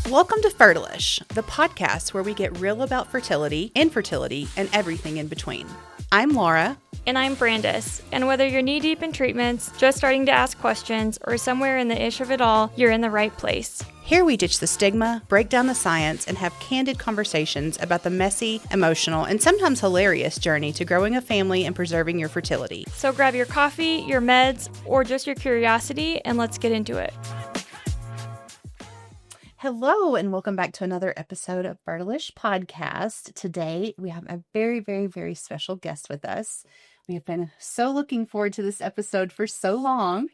Welcome to Fertilish, the podcast where we get real about fertility, infertility, and everything in between. I'm Laura. And I'm Brandis. And whether you're knee-deep in treatments, just starting to ask questions, or somewhere in the ish of it all, you're in the right place. Here we ditch the stigma, break down the science, and have candid conversations about the messy, emotional, and sometimes hilarious journey to growing a family and preserving your fertility. So grab your coffee, your meds, or just your curiosity, and let's get into it. Hello, and welcome back to another episode of Fertilish Podcast. Today, we have a very, very, very special guest with us. We have been so looking forward to this episode for so long.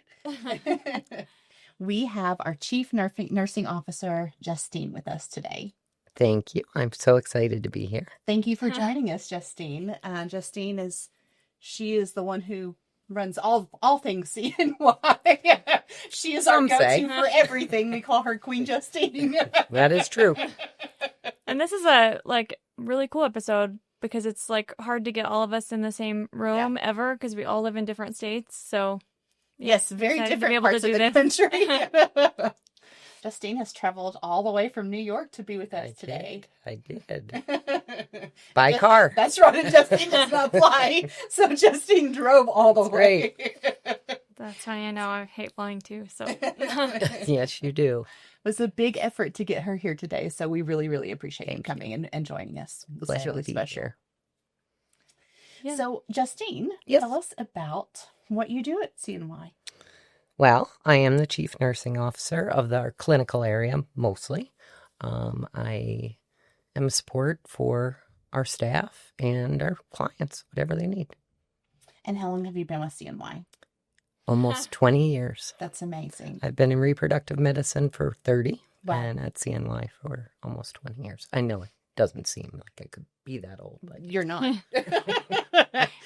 We have our Chief Nursing Officer, Justine, with us today. Thank you. I'm so excited to be here. Thank you for joining us, Justine. Justine is the one who runs all things CNY. She is our go-to for everything. We call her Queen Justine. That is true. And this is a really cool episode because it's hard to get all of us in the same room ever because we all live in different states. So yes, very different parts of the country. Justine has traveled all the way from New York to be with us today. I did. By car. That's right. And Justine does not fly. So Justine drove all the way. That's funny. I know. I hate flying too. So Yes, you do. It was a big effort to get her here today. So we really, really appreciate you coming and joining us. This is really special. Yeah. So Justine, tell us about what you do at CNY. Well, I am the Chief Nursing Officer of our clinical area, mostly. I am a support for our staff and our clients, whatever they need. And how long have you been with CNY? Almost 20 years. That's amazing. I've been in reproductive medicine for 30 and at CNY for almost 20 years. I know it doesn't seem like I could be that old. But you're not.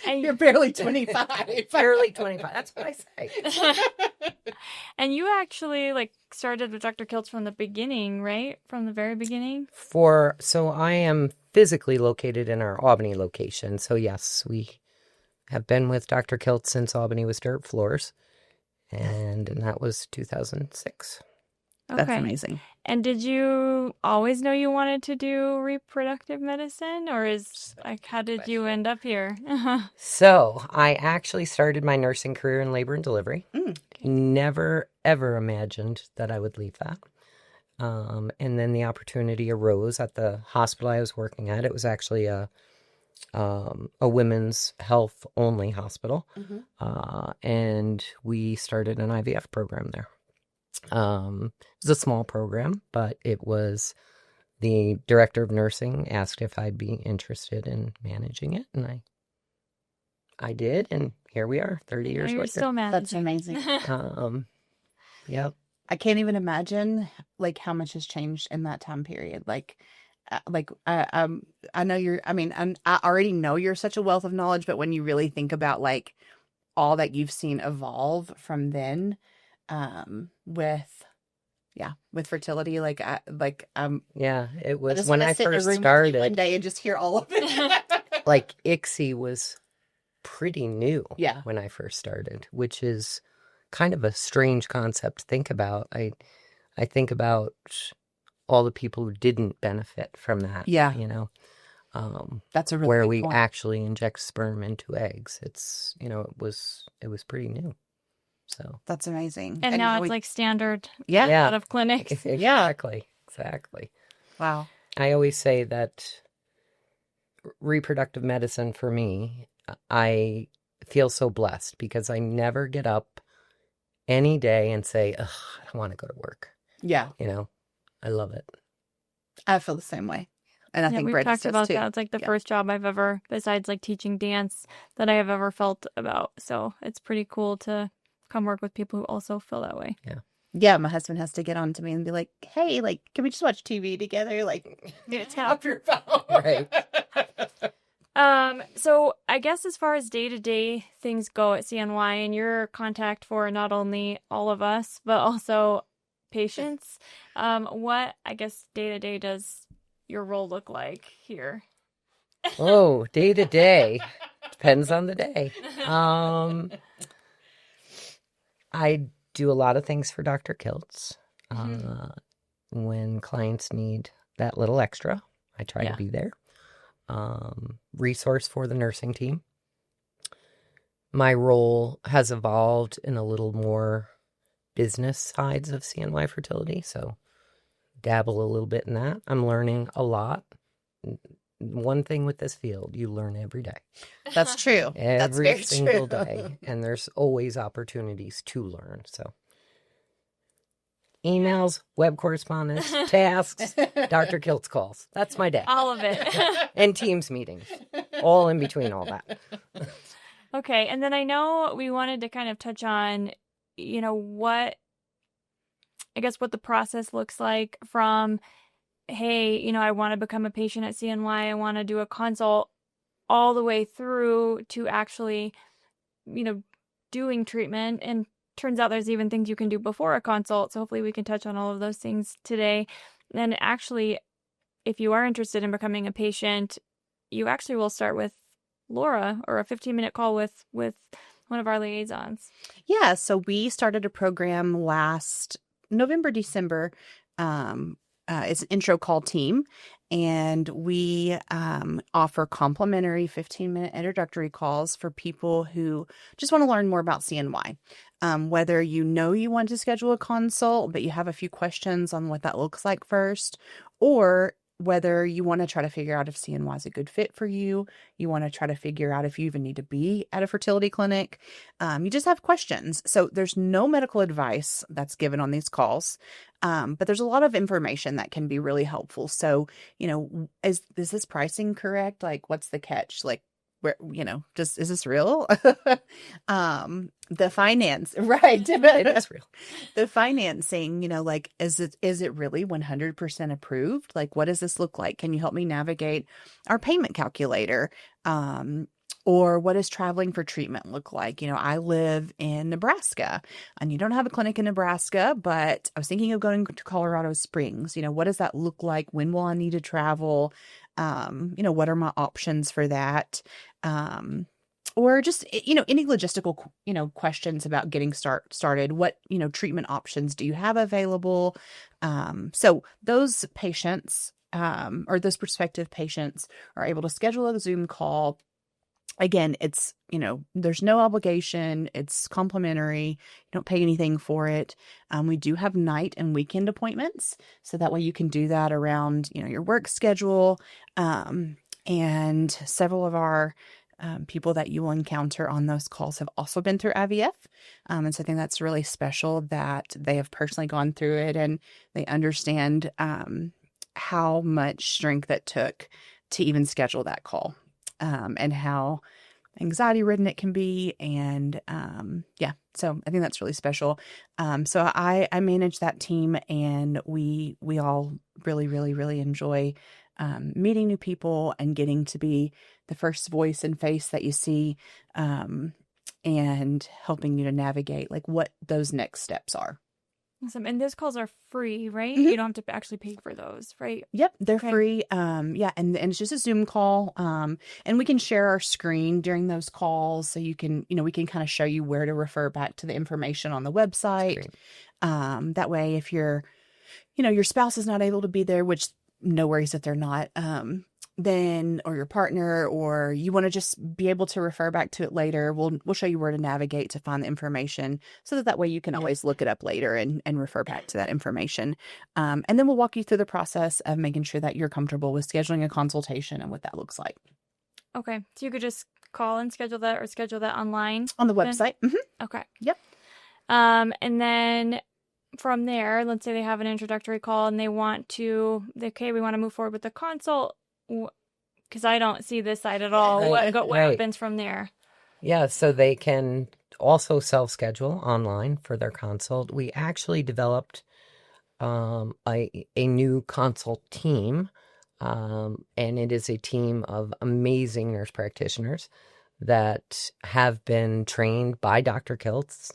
You're barely 25. Barely 25. That's what I say. And you actually started with Dr. Kiltz from the beginning, right? From the very beginning? So I am physically located in our Albany location. So yes, we have been with Dr. Kiltz since Albany was dirt floors. And that was 2006. Okay. That's amazing. And did you always know you wanted to do reproductive medicine, or how did you end up here? So I actually started my nursing career in labor and delivery. Never, ever imagined that I would leave that. And then the opportunity arose at the hospital I was working at. It was actually a women's health only hospital. And we started an IVF program there. It was a small program, but it was the director of nursing asked if I'd be interested in managing it, and I did, and here we are 30 years You're later. Still managing. That's amazing. Yep. I can't even imagine how much has changed in that time period. I know I already know you're such a wealth of knowledge, but when you really think about all that you've seen evolve from then, with fertility, it was when I first started one day and just hear all of it. ICSI was pretty new when I first started, which is kind of a strange concept to think about. I think about all the people who didn't benefit from that. Yeah. That's a really where good we point. actually inject sperm into eggs. It's, it was pretty new. So that's amazing. And now it's standard out of clinics. Exactly. Wow. I always say that reproductive medicine for me, I feel so blessed because I never get up any day and say, ugh, I don't want to go to work. Yeah. I love it. I feel the same way. And I think we've Brandis talked about too. that. It's the first job I've ever, besides teaching dance, that I have ever felt about. So it's pretty cool to come work with people who also feel that way. Yeah, my husband has to get on to me and be like, hey, can we just watch TV together? Turn off your phone. Right. So I guess as far as day-to-day things go at CNY and your contact for not only all of us, but also patients, what, I guess, day-to-day does your role look like here? Oh, day to day. Depends on the day. I do a lot of things for Dr. Kiltz. when clients need that little extra. I try to be there. Resource for the nursing team. My role has evolved in a little more business sides of CNY fertility, so dabble a little bit in that. I'm learning a lot. One thing with this field, you learn every day. That's true. Every single day. And there's always opportunities to learn. So emails, web correspondence, tasks, Dr. Kilt's calls. That's my day. All of it. And Teams meetings. All in between all that. Okay. And then I know we wanted to kind of touch on, what the process looks like from, hey, I want to become a patient at CNY. I want to do a consult, all the way through to actually, doing treatment. And turns out there's even things you can do before a consult. So hopefully we can touch on all of those things today. And actually, if you are interested in becoming a patient, you actually will start with Laura, or a 15-minute call with one of our liaisons. Yeah. So we started a program last November, December. It's an intro call team, and we offer complimentary 15-minute introductory calls for people who just want to learn more about CNY. Whether you want to schedule a consult, but you have a few questions on what that looks like first, or whether you want to try to figure out if CNY is a good fit for you, you want to try to figure out if you even need to be at a fertility clinic, you just have questions. So there's no medical advice that's given on these calls, but there's a lot of information that can be really helpful. So, is this pricing correct? Like, what's the catch? Like, where, is this real? The finance, right. It's real. The financing, is it really 100% approved? Like, what does this look like? Can you help me navigate our payment calculator? Or what does traveling for treatment look like? I live in Nebraska, and you don't have a clinic in Nebraska, but I was thinking of going to Colorado Springs. What does that look like? When will I need to travel? What are my options for that? Or just, any logistical, questions about getting started. What, treatment options do you have available? So those patients, or those prospective patients are able to schedule a Zoom call. Again, it's, there's no obligation. It's complimentary. You don't pay anything for it. We do have night and weekend appointments. So that way you can do that around, your work schedule. And several of our people that you will encounter on those calls have also been through IVF. And so I think that's really special that they have personally gone through it, and they understand how much strength it took to even schedule that call, and how anxiety ridden it can be. And so I think that's really special. So I manage that team, and we all really, really, really enjoy meeting new people and getting to be the first voice and face that you see, and helping you to navigate like what those next steps are. Awesome. And those calls are free, right? Mm-hmm. You don't have to actually pay for those, right? Yep, they're free. And it's just a Zoom call. And we can share our screen during those calls, so you can, we can kind of show you where to refer back to the information on the website. That way, if your spouse is not able to be there, which no worries if they're not, then, or your partner, or you want to just be able to refer back to it later, we'll show you where to navigate to find the information, so that way you can always look it up later and refer back to that information. And then we'll walk you through the process of making sure that you're comfortable with scheduling a consultation and what that looks like. Okay. So you could just call and schedule that, or schedule that online? On the website. Mm-hmm. Okay. Yep. And then from there, let's say they have an introductory call and we want to move forward with the consult, because I don't see this side at all. Right. What happens from there? Yeah, so they can also self-schedule online for their consult. We actually developed a new consult team, and it is a team of amazing nurse practitioners that have been trained by Dr. Kilt's,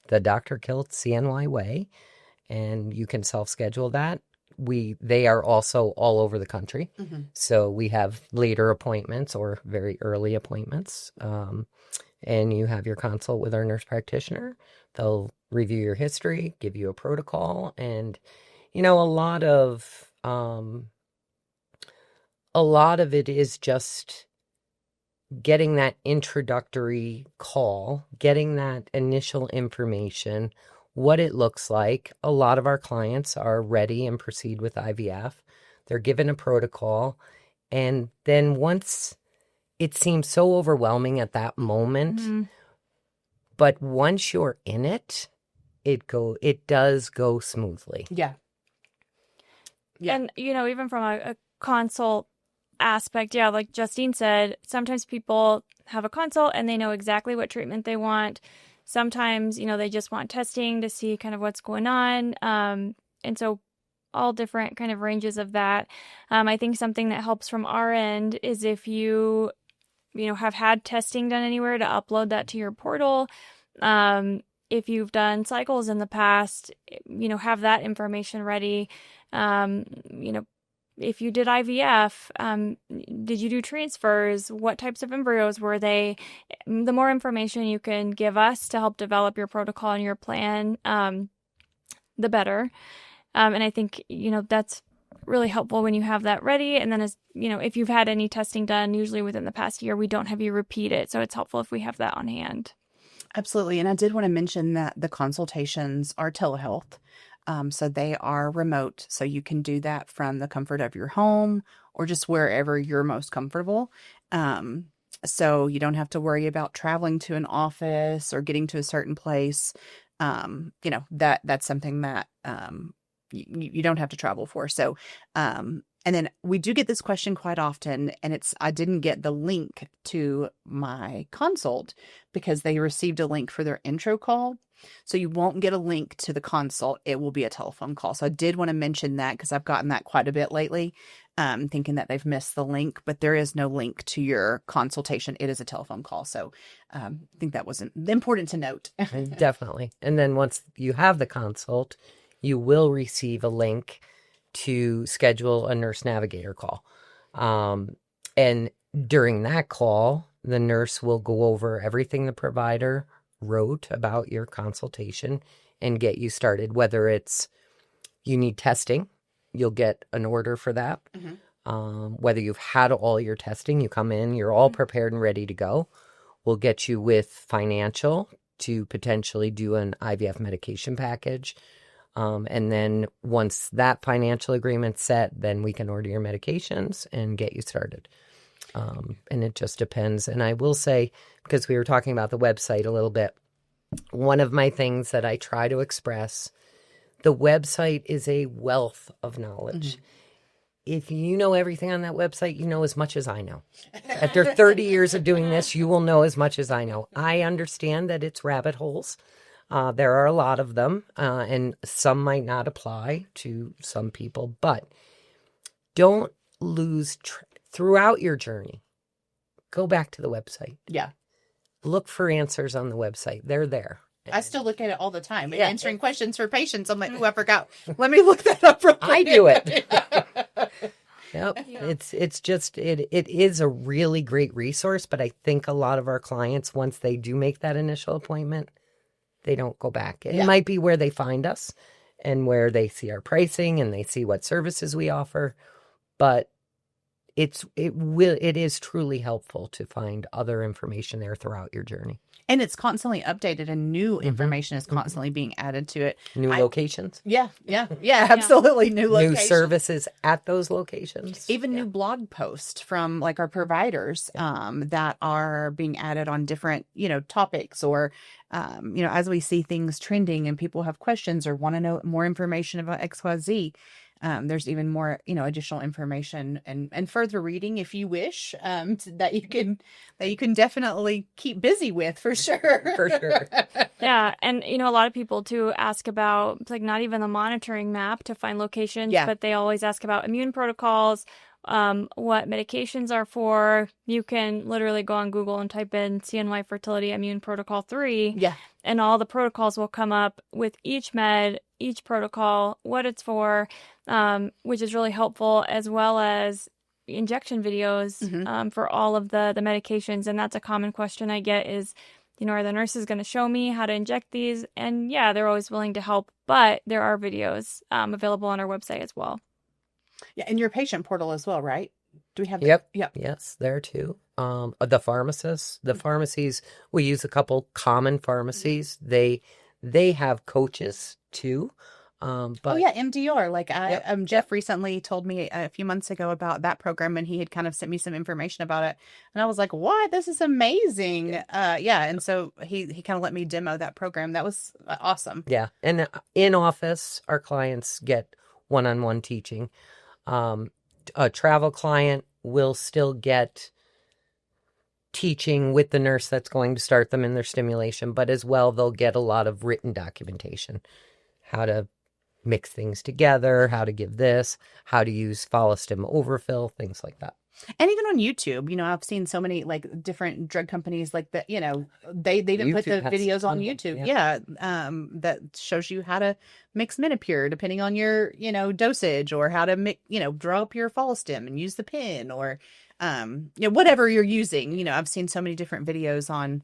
the Dr. Kilt's CNY way, and you can self-schedule that. They are also all over the country. Mm-hmm. So we have later appointments or very early appointments. And you have your consult with our nurse practitioner. They'll review your history, give you a protocol. And a lot of it is just getting that introductory call, getting that initial information, what it looks like. A lot of our clients are ready and proceed with IVF. They're given a protocol. And then once it seems so overwhelming at that moment, but once you're in it, it does go smoothly. Yeah. And, even from a consult aspect, like Justine said, sometimes people have a consult and they know exactly what treatment they want. Sometimes, they just want testing to see kind of what's going on. And so all different kind of ranges of that. I think something that helps from our end is if you have had testing done anywhere, to upload that to your portal. If you've done cycles in the past, have that information ready. If you did IVF, did you do transfers? What types of embryos were they? The more information you can give us to help develop your protocol and your plan, the better. And I think, that's really helpful when you have that ready. And then if you've had any testing done, usually within the past year, we don't have you repeat it. So it's helpful if we have that on hand. Absolutely. And I did want to mention that the consultations are telehealth. So they are remote. So you can do that from the comfort of your home or just wherever you're most comfortable. So you don't have to worry about traveling to an office or getting to a certain place. That's something that you don't have to travel for. So, and then we do get this question quite often, and I didn't get the link to my consult because they received a link for their intro call. So you won't get a link to the consult. It will be a telephone call. So I did want to mention that because I've gotten that quite a bit lately, thinking that they've missed the link, but there is no link to your consultation. It is a telephone call. So I think that was important to note. Definitely. And then once you have the consult, you will receive a link to schedule a nurse navigator call. And during that call, the nurse will go over everything the provider wrote about your consultation and get you started. Whether it's you need testing, you'll get an order for that. Whether you've had all your testing, you come in, you're all prepared and ready to go. We'll get you with financial to potentially do an IVF medication package. And then once that financial agreement's set, then we can order your medications and get you started. And it just depends. And I will say, because we were talking about the website a little bit, one of my things that I try to express, the website is a wealth of knowledge. If you know everything on that website, you know as much as I know. After 30 years of doing this, you will know as much as I know. I understand that it's rabbit holes. There are a lot of them, and some might not apply to some people, but don't lose throughout your journey. Go back to the website. Yeah. Look for answers on the website. They're there. I still look at it all the time. Yeah. Answering questions for patients. I'm like, I forgot. Let me look that up real quick. I do it. Yep. Yeah. It's just, it is a really great resource, but I think a lot of our clients, once they do make that initial appointment, they don't go back. It might be where they find us and where they see our pricing and they see what services we offer, but it is truly helpful to find other information there throughout your journey. And it's constantly updated and new information is constantly being added to it. New locations. Yeah, absolutely. New locations. New services at those locations. Even new blog posts from like our providers that are being added on different, topics or, as we see things trending and people have questions or want to know more information about XYZ. There's even more, additional information and further reading if you wish, that you can definitely keep busy with for sure. For sure. Yeah. And, a lot of people too ask about like not even the monitoring map to find locations, but they always ask about immune protocols, what medications are for. You can literally go on Google and type in CNY Fertility Immune Protocol 3. Yeah. And all the protocols will come up with each med, each protocol, what it's for, which is really helpful, as well as injection videos for all of the medications. And that's a common question I get is, are the nurses going to show me how to inject these? And yeah, they're always willing to help, but there are videos available on our website as well. Yeah, and your patient portal as well, right? Do we have that? Yep. Yep. Yes, there too. The pharmacists, the pharmacies, we use a couple common pharmacies. They have coaches too. But oh yeah, MDR. Like Jeff recently told me a few months ago about that program, and he had kind of sent me some information about it, and I was like, "What? This is amazing!" And so he kind of let me demo that program. That was awesome. Yeah, and in office, our clients get one-on-one teaching. A travel client will still get teaching with the nurse that's going to start them in their stimulation, but as well, they'll get a lot of written documentation, how to mix things together, how to give this, how to use follow-stim overfill, things like that. And even on YouTube, I've seen so many like different drug companies like that, they even put the videos on YouTube. Yeah. That shows you how to mix Menopur depending on your, dosage, or how to draw up your follow-stim and use the pin, or, whatever you're using. I've seen so many different videos on,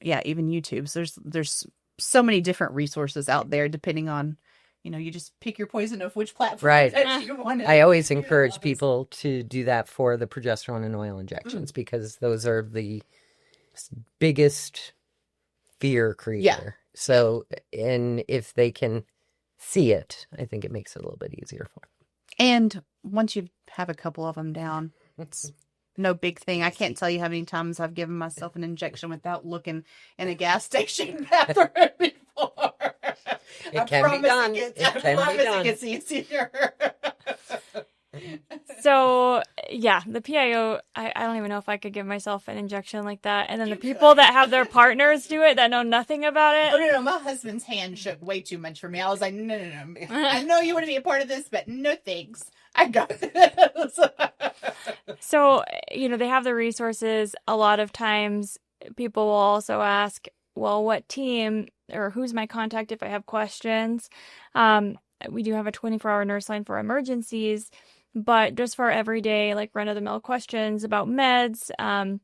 even YouTube. So there's so many different resources out there depending on, you just pick your poison of which platform. Right. That you want to I always encourage people to do that for the progesterone and oil injections because those are the biggest fear creator. Yeah. So, and if they can see it, I think it makes it a little bit easier for them. And once you have a couple of them down, it's no big thing. I can't tell you how many times I've given myself an injection without looking in a gas station bathroom before. It can be done. It gets easier. So, yeah, the PIO, I don't even know if I could give myself an injection like that. And then the people that have their partners do it that know nothing about it. Oh, no. My husband's hand shook way too much for me. I was like, no. I know you want to be a part of this, but no thanks. I got this. So, they have the resources. A lot of times people will also ask, well, what team or who's my contact if I have questions? We do have a 24-hour nurse line for emergencies, but just for everyday, like run-of-the-mill questions about meds and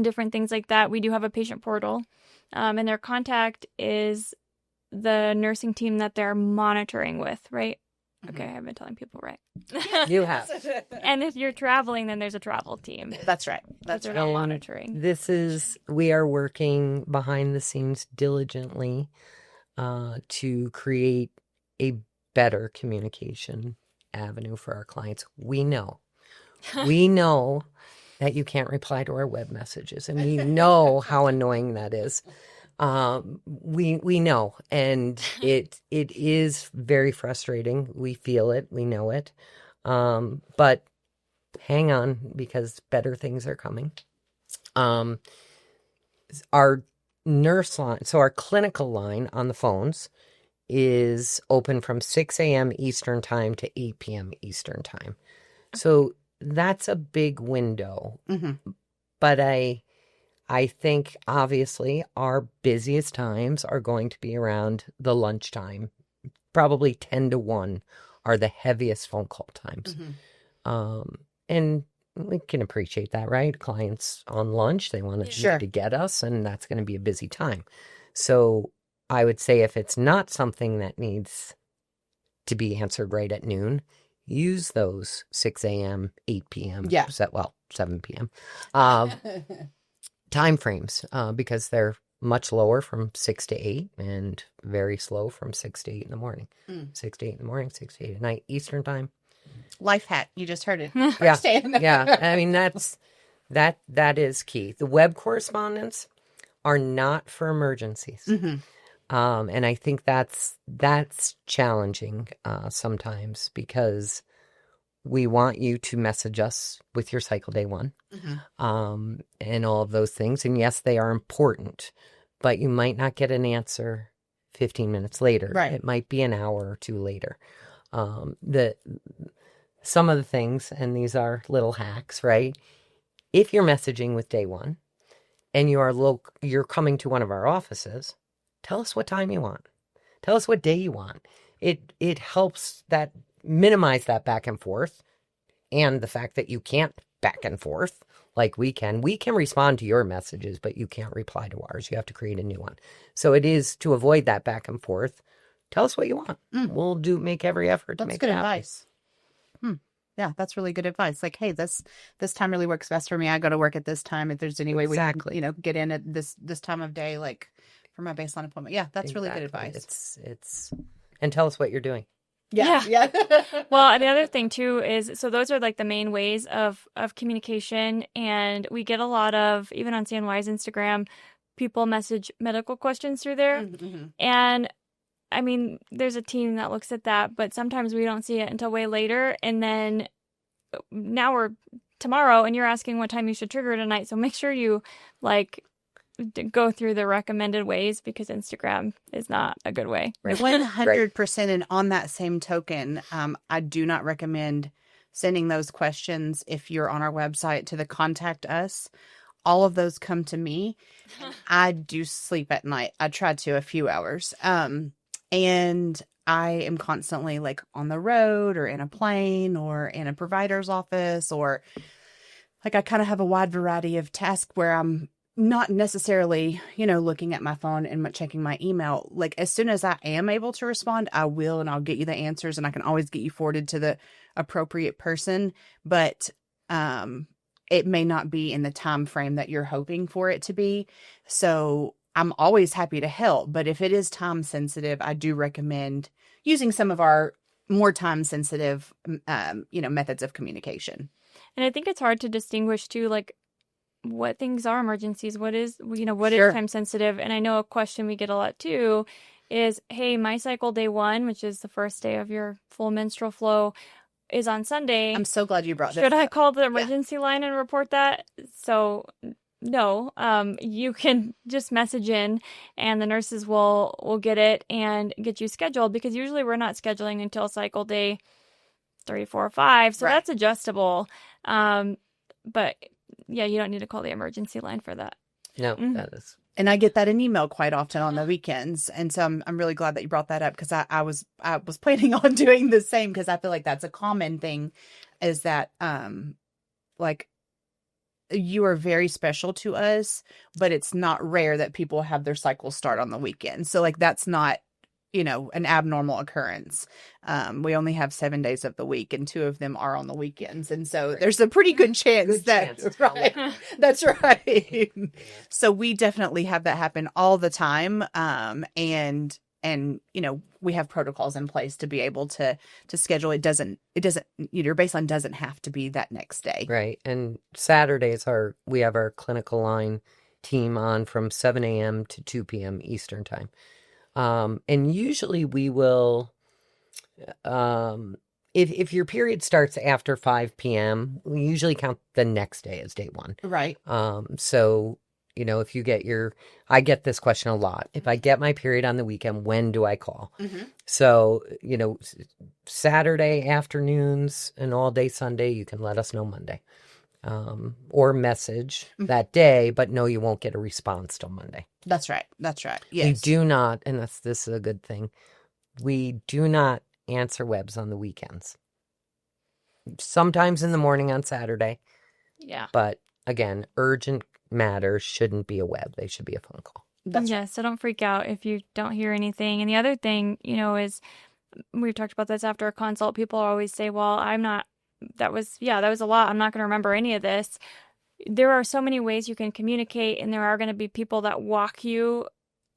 different things like that, we do have a patient portal. And their contact is the nursing team that they're monitoring with, right? Okay, I've been telling people right. You have. And if you're traveling, then there's a travel team. That's right. That's right. Monitoring. We are working behind the scenes diligently to create a better communication avenue for our clients. We know that you can't reply to our web messages, and we know how annoying that is. We know, and it is very frustrating. We feel it, we know it. But hang on, because better things are coming. Our nurse line, so our clinical line on the phones is open from 6 a.m. Eastern time to 8 p.m. Eastern time. So that's a big window. Mm-hmm. But I think, obviously, our busiest times are going to be around the lunchtime. Probably 10 to 1 are the heaviest phone call times. Mm-hmm. And we can appreciate that, right? Clients on lunch, they want to get us, and that's going to be a busy time. So I would say if it's not something that needs to be answered right at noon, use those 6 a.m., 8 p.m., 7 p.m. time frames because they're much lower from 6 to 8 and very slow from 6 to 8 in the morning. 6 to 8 in the morning, 6 to 8 at night, Eastern time. Life hack. You just heard it. Yeah. I mean, that is key. The web correspondence are not for emergencies. Mm-hmm. And I think that's challenging sometimes because we want you to message us with your cycle day 1 and all of those things. And yes, they are important, but you might not get an answer 15 minutes later. Right. It might be an hour or 2 later. Some of the things, and these are little hacks, right? If you're messaging with day 1 and you're coming to one of our offices, tell us what time you want. Tell us what day you want. It helps minimize that back and forth and the fact that you can't back and forth like we can. We can respond to your messages, but you can't reply to ours. You have to create a new one. So it is to avoid that back and forth. Tell us what you want. We'll make every effort to make it happen. That's good advice. Yeah, that's really good advice. Like, hey, this time really works best for me. I go to work at this time. If there's any way we can, get in at this time of day, like for my baseline appointment. Yeah, that's really good advice. And tell us what you're doing. Yeah. Well, the other thing too is, so those are like the main ways of communication, and we get a lot of, even on CNY's Instagram, people message medical questions through there, and I mean, there's a team that looks at that, but sometimes we don't see it until way later, and then now we're tomorrow, and you're asking what time you should trigger tonight, so make sure you go through the recommended ways, because Instagram is not a good way. 100%. And on that same token, I do not recommend sending those questions if you're on our website to the contact us. All of those come to me. I do sleep at night. I try to a few hours. And I am constantly like on the road or in a plane or in a provider's office, or like I kind of have a wide variety of tasks where I'm not necessarily, looking at my phone and checking my email. Like as soon as I am able to respond, I will, and I'll get you the answers, and I can always get you forwarded to the appropriate person. But it may not be in the time frame that you're hoping for it to be. So I'm always happy to help. But if it is time sensitive, I do recommend using some of our more time sensitive, methods of communication. And I think it's hard to distinguish too, like, what things are emergencies, what is time sensitive. And I know a question we get a lot too is, hey, my cycle day 1, which is the first day of your full menstrual flow, is on Sunday. I'm so glad you brought this up. Should I call the emergency line and report that? So no, you can just message in, and the nurses will get it and get you scheduled, because usually we're not scheduling until cycle day 3, 4, or 5. So that's adjustable. But yeah, you don't need to call the emergency line for that. No, that is. And I get that in email quite often on the weekends. And so I'm really glad that you brought that up, because I was planning on doing the same, because I feel like that's a common thing, is that like you are very special to us, but it's not rare that people have their cycles start on the weekend. So like that's not, an abnormal occurrence. We only have 7 days of the week, and 2 of them are on the weekends. And so there's a pretty good chance that's right. So we definitely have that happen all the time. And we have protocols in place to be able to schedule. It doesn't, your baseline doesn't have to be that next day. Right. And Saturdays we have our clinical line team on from 7 a.m. to 2 p.m. Eastern time. And usually we will, if your period starts after 5 p.m., we usually count the next day as day 1. Right. So, if you get I get this question a lot. If I get my period on the weekend, when do I call? Mm-hmm. So, Saturday afternoons and all day Sunday, you can let us know Monday. Or message that day, but no, you won't get a response till Monday. That's right. Yes. We do not, and this is a good thing, we do not answer webs on the weekends. Sometimes in the morning on Saturday. Yeah. But again, urgent matters shouldn't be a web. They should be a phone call. So don't freak out if you don't hear anything. And the other thing, is we've talked about this after a consult. People always say, well, that was a lot. I'm not going to remember any of this. There are so many ways you can communicate, and there are going to be people that walk you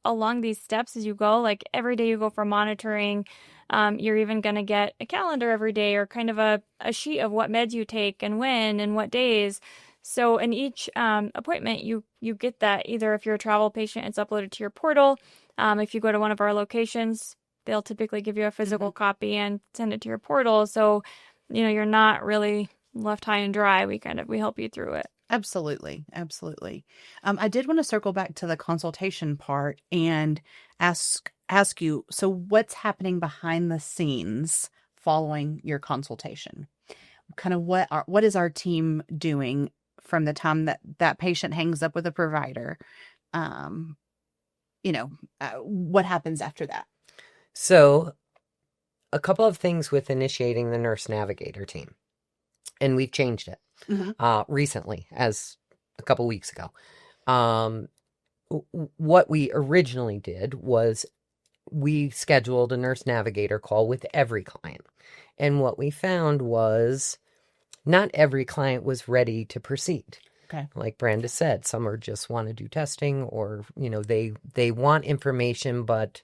along these steps as you go. Like every day you go for monitoring, you're even going to get a calendar every day, or kind of a sheet of what meds you take and when and what days. So in each appointment, you get that. Either if you're a travel patient, it's uploaded to your portal. If you go to one of our locations, they'll typically give you a physical copy and send it to your portal. So you're not really left high and dry. We help you through it. Absolutely. I did want to circle back to the consultation part and ask you, so what's happening behind the scenes following your consultation? Kind of what is our team doing from the time that patient hangs up with a provider? What happens after that? So a couple of things with initiating the nurse navigator team. and we've changed it recently, as a couple weeks ago. What we originally did was we scheduled a nurse navigator call with every client. And what we found was not every client was ready to proceed. Okay. Like Brandis said, some are just want to do testing, or, they want information, but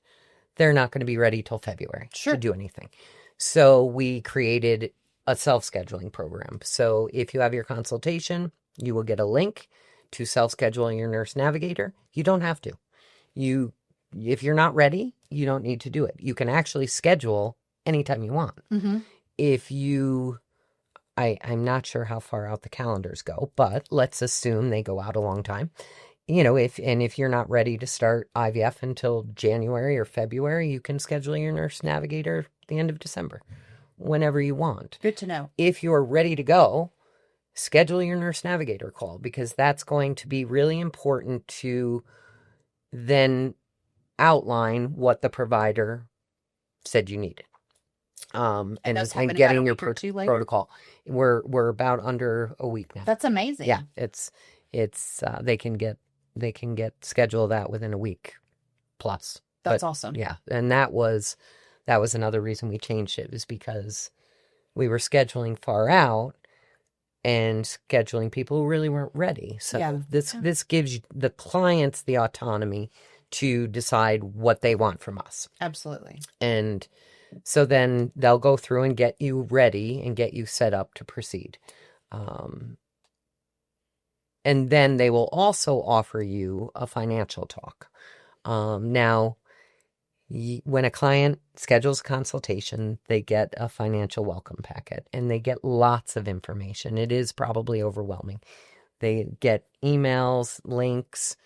they're not going to be ready till February to do anything. So we created a self-scheduling program. So if you have your consultation, you will get a link to self-scheduling your nurse navigator. You don't have to. If you're not ready, you don't need to do it. You can actually schedule anytime you want. If I'm not sure how far out the calendars go, but let's assume they go out a long time. If you're not ready to start IVF until January or February, you can schedule your nurse navigator at the end of December, whenever you want. Good to know. If you're ready to go, schedule your nurse navigator call, because that's going to be really important to then outline what the provider said you needed. And getting your protocol. We're about under a week now. That's amazing. Yeah, it's they can get scheduled that within a week plus. That's awesome. Yeah, and that was another reason we changed it, was because we were scheduling far out and scheduling people who really weren't ready. So this gives the clients the autonomy to decide what they want from us. Absolutely. And so then they'll go through and get you ready and get you set up to proceed. And then they will also offer you a financial talk. Now, when a client schedules a consultation, they get a financial welcome packet, and they get lots of information. It is probably overwhelming. They get emails, links,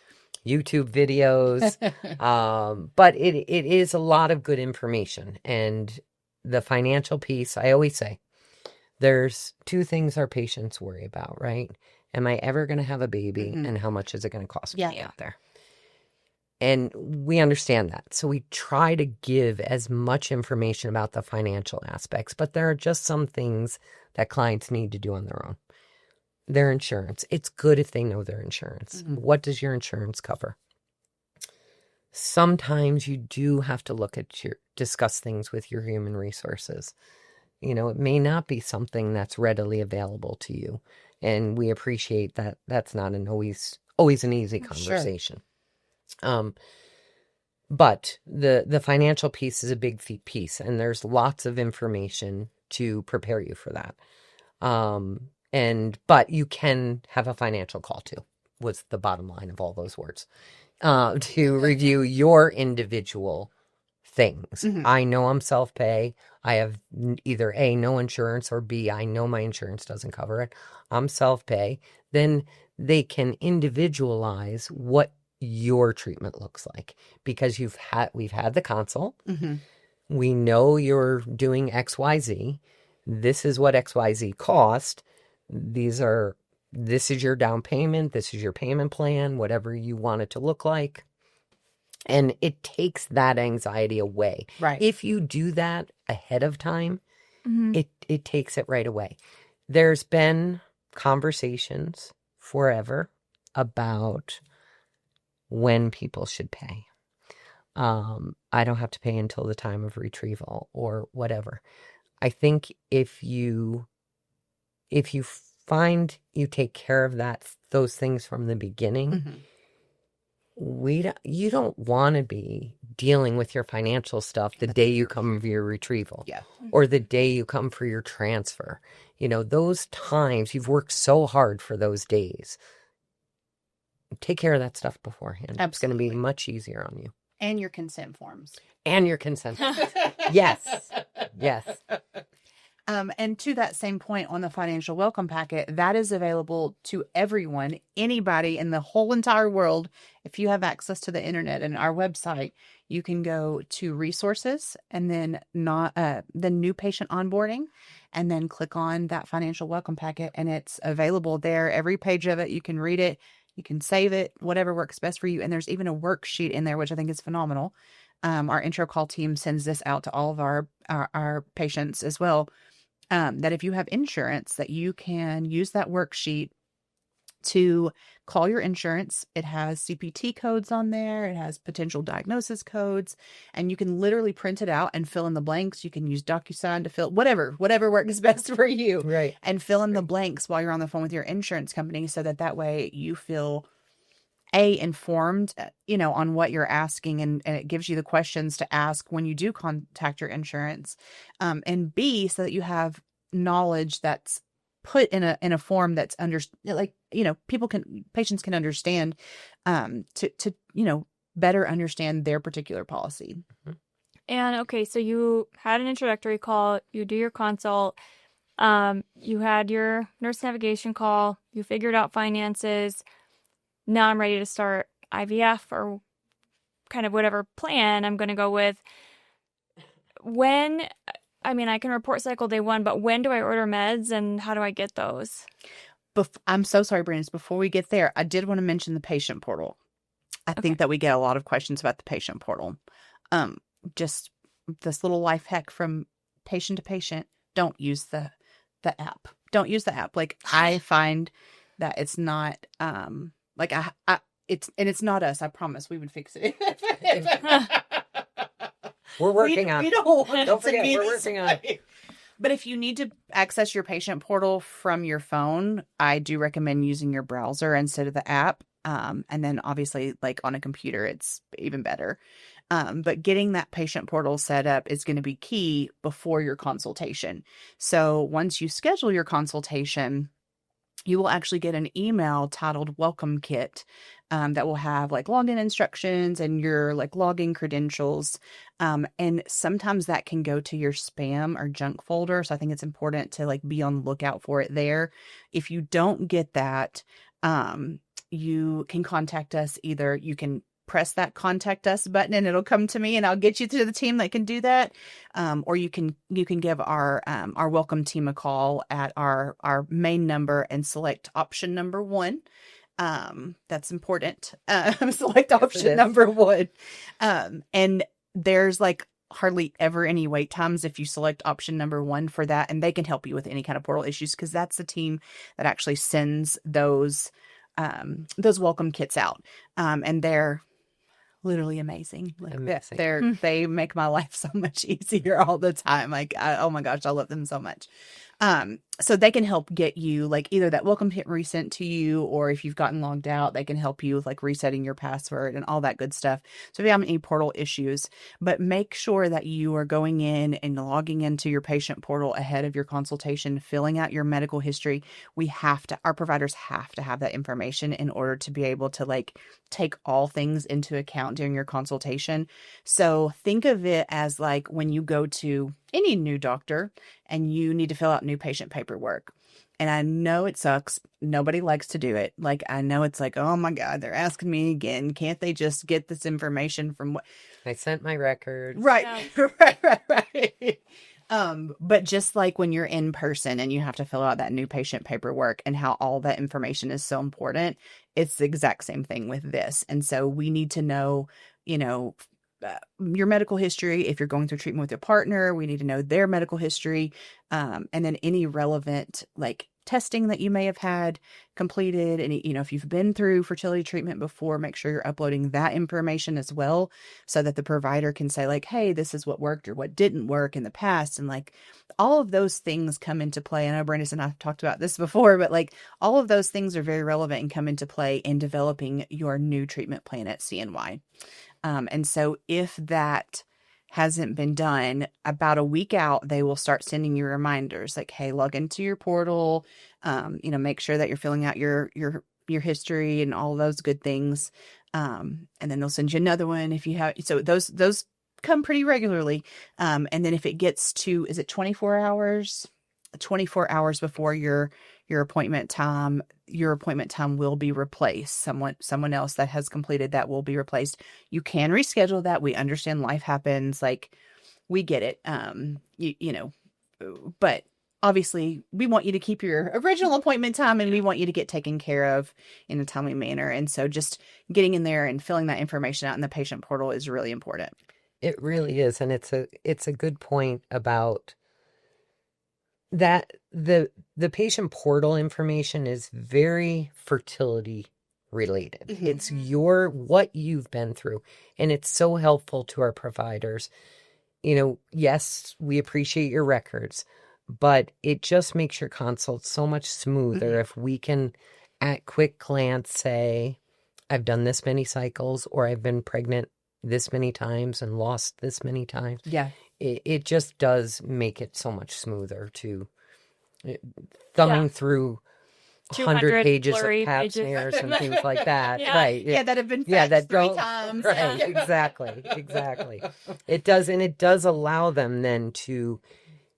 YouTube videos, but it is a lot of good information. And the financial piece, I always say, there's two things our patients worry about, right? Am I ever going to have a baby, and how much is it going to cost me out there? And we understand that. So we try to give as much information about the financial aspects, but there are just some things that clients need to do on their own. Their insurance. It's good if they know their insurance. What does your insurance cover? Sometimes you do have to discuss things with your human resources. It may not be something that's readily available to you. And we appreciate that that's not always an easy conversation. But the financial piece is a big piece, and there's lots of information to prepare you for that. But you can have a financial call too, was the bottom line of all those words, to review your individual things. I know I'm self-pay. I have either A, no insurance, or B, I know my insurance doesn't cover it. I'm self-pay. Then they can individualize what your treatment looks like, because we've had the consult. We know you're doing XYZ. This is what XYZ cost. This is your down payment. This is your payment plan, whatever you want it to look like. And it takes that anxiety away. Right. If you do that ahead of time, it takes it right away. There's been conversations forever about when people should pay. I don't have to pay until the time of retrieval or whatever. I think if you find you take care of those things from the beginning, you don't want to be dealing with your financial stuff the day you come for your retrieval, or the day you come for your transfer. Those times you've worked so hard for those days. Take care of that stuff beforehand. Absolutely. It's going to be much easier on you. And your consent forms. Yes. And to that same point on the financial welcome packet, that is available to everyone, anybody in the whole entire world. If you have access to the internet and our website, you can go to resources and then the new patient onboarding, and then click on that financial welcome packet, and it's available there. Every page of it, you can read it, you can save it, whatever works best for you. And there's even a worksheet in there, which I think is phenomenal. Our intro call team sends this out to all of our patients as well. that if you have insurance, that you can use that worksheet to call your insurance. It has CPT codes on there. It has potential diagnosis codes, and you can literally print it out and fill in the blanks. You can use DocuSign to fill whatever works best for you, Right. and fill in the blanks while you're on the phone with your insurance company, so that way you feel informed, on what you're asking, and it gives you the questions to ask when you do contact your insurance, and B, so that you have knowledge that's put in a form that's patients can understand, to better understand their particular policy. And okay, so you had an introductory call, you do your consult, you had your nurse navigation call, you figured out finances. Now I'm ready to start IVF or kind of whatever plan I'm going to go with. I can report cycle day 1, but when do I order meds and how do I get those? I'm so sorry, Brandis. Before we get there, I did want to mention the patient portal. I think that we get a lot of questions about the patient portal. Just this little life hack from patient to patient: don't use the app. Don't use the app. Like, I find that it's not it's not us. I promise we would fix it. We're working on it. We don't want Don't it to forget, be we're this working on it. way. But if you need to access your patient portal from your phone, I do recommend using your browser instead of the app. And then obviously, like on a computer, it's even better. But getting that patient portal set up is going to be key before your consultation. So once you schedule your consultation, you will actually get an email titled Welcome Kit, that will have like login instructions and your like login credentials. And sometimes that can go to your spam or junk folder. So I think it's important to like be on the lookout for it there. If you don't get that, you can contact us. Either you can press that contact us button and it'll come to me and I'll get you to the team that can do that. Or you can give our welcome team a call at our main number and select option number 1. That's important. Select option number 1. And there's like hardly ever any wait times if you select option number 1 for that. And they can help you with any kind of portal issues, because that's the team that actually sends those welcome kits out. And they're literally amazing. They make my life so much easier all the time. Like, oh my gosh, I love them so much. So they can help get you like either that welcome kit resent to you, or if you've gotten logged out, they can help you with like resetting your password and all that good stuff. So if you have any portal issues, but make sure that you are going in and logging into your patient portal ahead of your consultation, filling out your medical history. Our providers have to have that information in order to be able to like take all things into account during your consultation. So think of it as like when you go to any new doctor and you need to fill out new patient paperwork. And I know it sucks. Nobody likes to do it. Like, I know it's like, oh my God, they're asking me again. Can't they just get this information from what I sent my records? Right. Right. But just like when you're in person and you have to fill out that new patient paperwork and how all that information is so important, it's the exact same thing with this. And so we need to know, your medical history. If you're going through treatment with your partner, we need to know their medical history. And then any relevant like testing that you may have had completed. And, if you've been through fertility treatment before, make sure you're uploading that information as well, so that the provider can say like, hey, this is what worked or what didn't work in the past. And like all of those things come into play. I know Brandis and I have talked about this before, but like all of those things are very relevant and come into play in developing your new treatment plan at CNY. And so if that hasn't been done, about a week out, they will start sending you reminders like, hey, log into your portal, make sure that you're filling out your history and all those good things. And then they'll send you another one if you have, so those come pretty regularly. And then if it gets to, is it 24 hours? 24 hours before your appointment time, your appointment time will be replaced. Someone else that has completed that will be replaced. You can reschedule that. We understand life happens. Like, we get it. But obviously we want you to keep your original appointment time, and we want you to get taken care of in a timely manner. And so just getting in there and filling that information out in the patient portal is really important. It really is. And it's a good point about that the patient portal information is very fertility related. Mm-hmm. It's what you've been through, and it's so helpful to our providers. Yes, we appreciate your records, but it just makes your consult so much smoother if we can at quick glance say, I've done this many cycles, or I've been pregnant this many times and lost this many times. Yeah. It just does make it so much smoother to thumbing through 100 pages of pap smears and things like that. Right. Yeah, that have been faxed 3 times. Right. Exactly. It does allow them then to,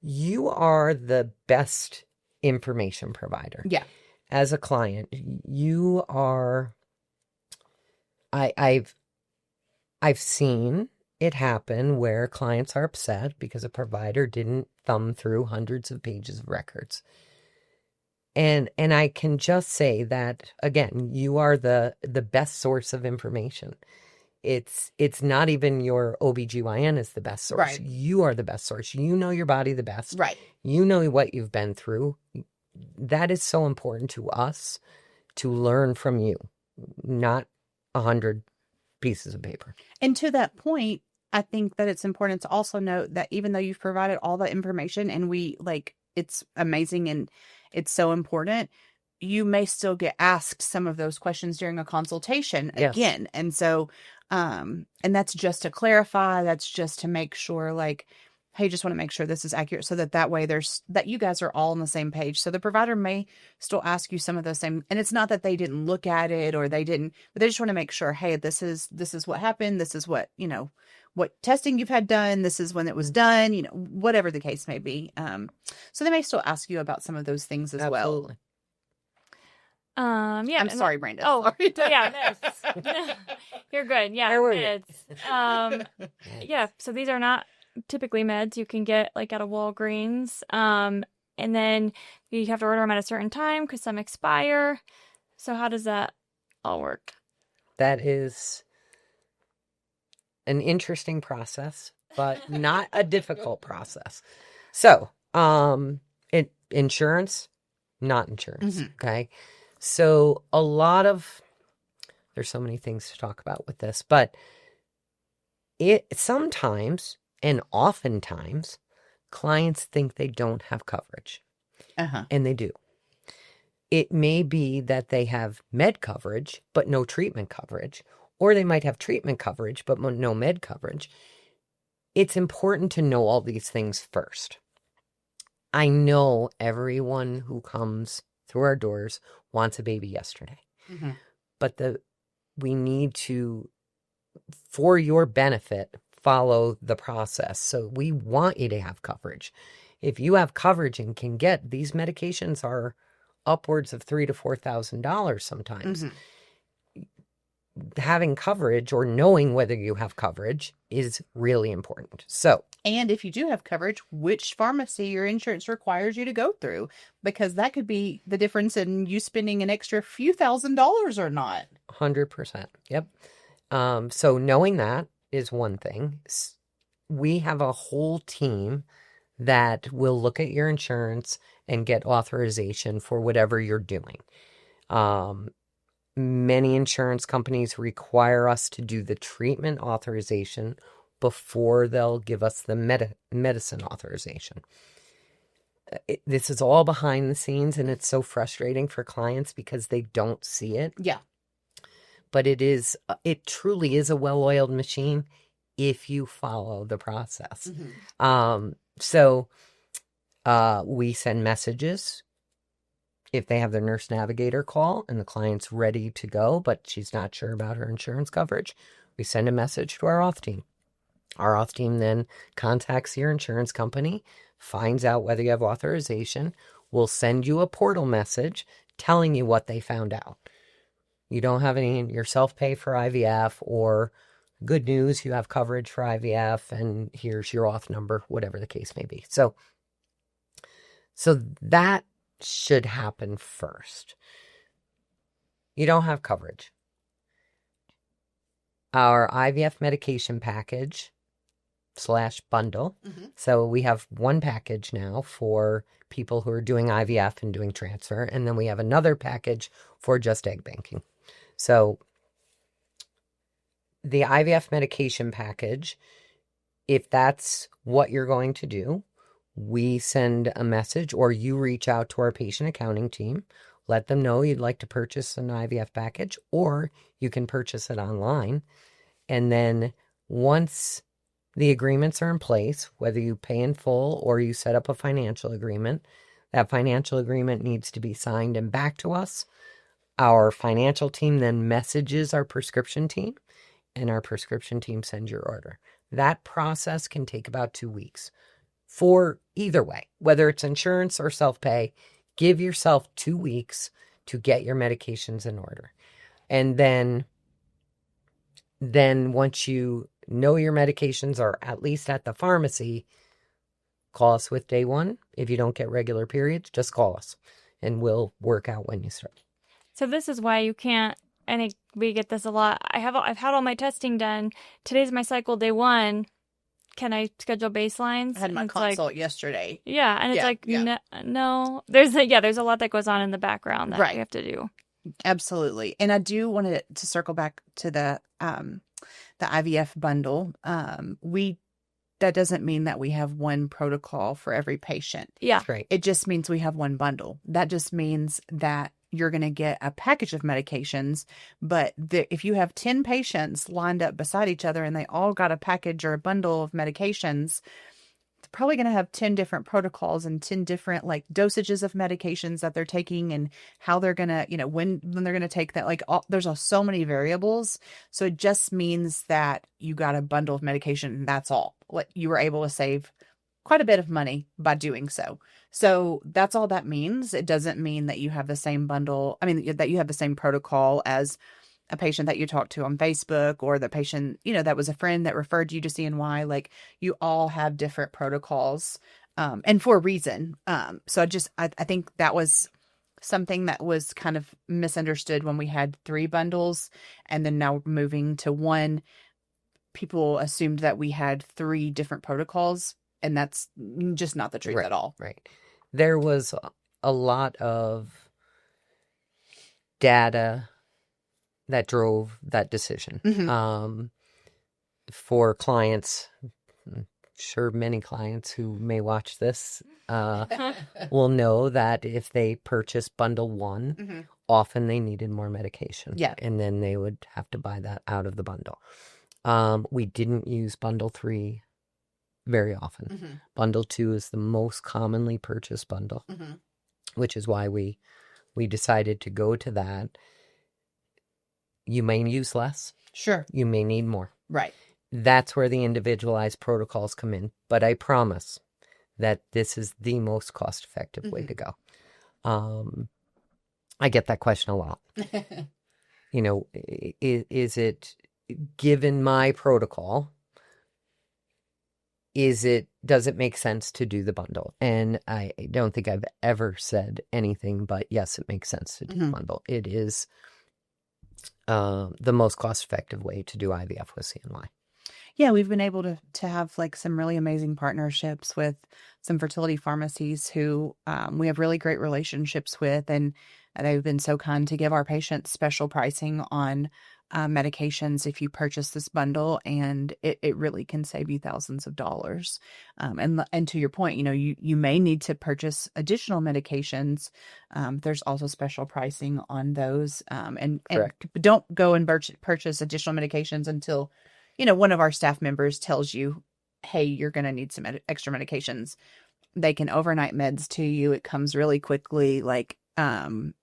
you are the best information provider. Yeah. As a client, you are, I've seen it happen where clients are upset because a provider didn't thumb through hundreds of pages of records. And I can just say that, again, you are the best source of information. It's not even your OBGYN is the best source. Right. You are the best source. You know your body the best. Right. You know what you've been through. That is so important to us to learn from you, not 100 pieces of paper. And to that point, I think that it's important to also note that even though you've provided all the information and it's amazing and it's so important, you may still get asked some of those questions during a consultation again. And so, and that's just to clarify, that's just to make sure hey, just want to make sure this is accurate so that way that you guys are all on the same page. So the provider may still ask you some of those same, and it's not that they didn't look at it or they didn't, but they just want to make sure, hey, this is what happened. This is what, what testing you've had done. This is when it was done, whatever the case may be. So they may still ask you about some of those things as well. Yeah. I'm sorry, Brandis. Oh, sorry. Yeah. You're good. Yeah. Meds. Yeah. So these are not typically meds you can get at a Walgreens. And then you have to order them at a certain time because some expire. So how does that all work? That is an interesting process, but not a difficult process. So, insurance, not insurance. Mm-hmm. Okay. So there's so many things to talk about with this, but sometimes and oftentimes clients think they don't have coverage. And they do. It may be that they have med coverage, but no treatment coverage, or they might have treatment coverage, but no med coverage. It's important to know all these things first. I know everyone who comes through our doors wants a baby yesterday, but we need to, for your benefit, follow the process. So we want you to have coverage. If you have coverage and can get, these medications are upwards of $3,000 to $4,000 sometimes. Having coverage or knowing whether you have coverage is really important. So, and if you do have coverage, which pharmacy your insurance requires you to go through, because that could be the difference in you spending an extra few $1,000s or not. 100%. Yep. So knowing that is one thing. We have a whole team that will look at your insurance and get authorization for whatever you're doing. Many insurance companies require us to do the treatment authorization before they'll give us the medicine authorization. This is all behind the scenes, and it's so frustrating for clients because they don't see it. Yeah. But it truly is a well-oiled machine if you follow the process. So we send messages. If they have their nurse navigator call and the client's ready to go, but she's not sure about her insurance coverage, we send a message to our auth team. Our auth team then contacts your insurance company, finds out whether you have authorization, will send you a portal message telling you what they found out. You don't have any in your self-pay for IVF, or good news, you have coverage for IVF and here's your auth number, whatever the case may be. So that should happen first. You don't have coverage. Our IVF medication package IVF/bundle. So we have one package now for people who are doing IVF and doing transfer. And then we have another package for just egg banking. So the IVF medication package, if that's what you're going to do, we send a message or you reach out to our patient accounting team, let them know you'd like to purchase an IVF package, or you can purchase it online. And then once the agreements are in place, whether you pay in full or you set up a financial agreement, that financial agreement needs to be signed and back to us. Our financial team then messages our prescription team, and our prescription team sends your order. That process can take about 2 weeks. For either way, whether it's insurance or self-pay, give yourself 2 weeks to get your medications in order. And then once you know your medications are at least at the pharmacy, call us with day one. If you don't get regular periods, just call us and we'll work out when you start. So this is why you can't, and we get this a lot. I've had all my testing done. Today's my cycle, day 1. Can I schedule baselines? I had my consult yesterday. Yeah, and it's no. There's a lot that goes on in the background that you have to do. Absolutely. And I do want to circle back to the IVF bundle. That doesn't mean that we have one protocol for every patient. Yeah. That's right. It just means we have one bundle. That just means that you're going to get a package of medications, but if you have 10 patients lined up beside each other and they all got a package or a bundle of medications, they're probably going to have 10 different protocols and 10 different dosages of medications that they're taking and how they're going to, when they're going to take that. There's so many variables. So it just means that you got a bundle of medication and that's all. You were able to save quite a bit of money by doing so. So that's all that means. It doesn't mean that you have the same bundle. I mean, that you have the same protocol as a patient that you talked to on Facebook or the patient, that was a friend that referred you to CNY. You all have different protocols, and for a reason. So I think that was something that was kind of misunderstood when we had 3 bundles and then now moving to 1. People assumed that we had 3 different protocols. And that's just not the truth at all. Right. There was a lot of data that drove that decision. For clients, I'm sure many clients who may watch this will know that if they purchase bundle 1, often they needed more medication. Yeah. And then they would have to buy that out of the bundle. We didn't use bundle 3 very often. Bundle 2 is the most commonly purchased bundle, which is why we decided to go to that. You may use less. Sure. You may need more. Right. That's where the individualized protocols come in. But I promise that this is the most cost-effective way to go. I get that question a lot. Is it, given my protocol, does it make sense to do the bundle? And I don't think I've ever said anything but yes, it makes sense to do the bundle. It is the most cost-effective way to do IVF with CNY. Yeah, we've been able to have some really amazing partnerships with some fertility pharmacies who we have really great relationships with, and they've been so kind to give our patients special pricing on medications if you purchase this bundle, and it really can save you thousands of dollars. And to your point, you may need to purchase additional medications. There's also special pricing on those. And don't go and purchase additional medications until, one of our staff members tells you, hey, you're going to need some extra medications. They can overnight meds to you. It comes really quickly. I've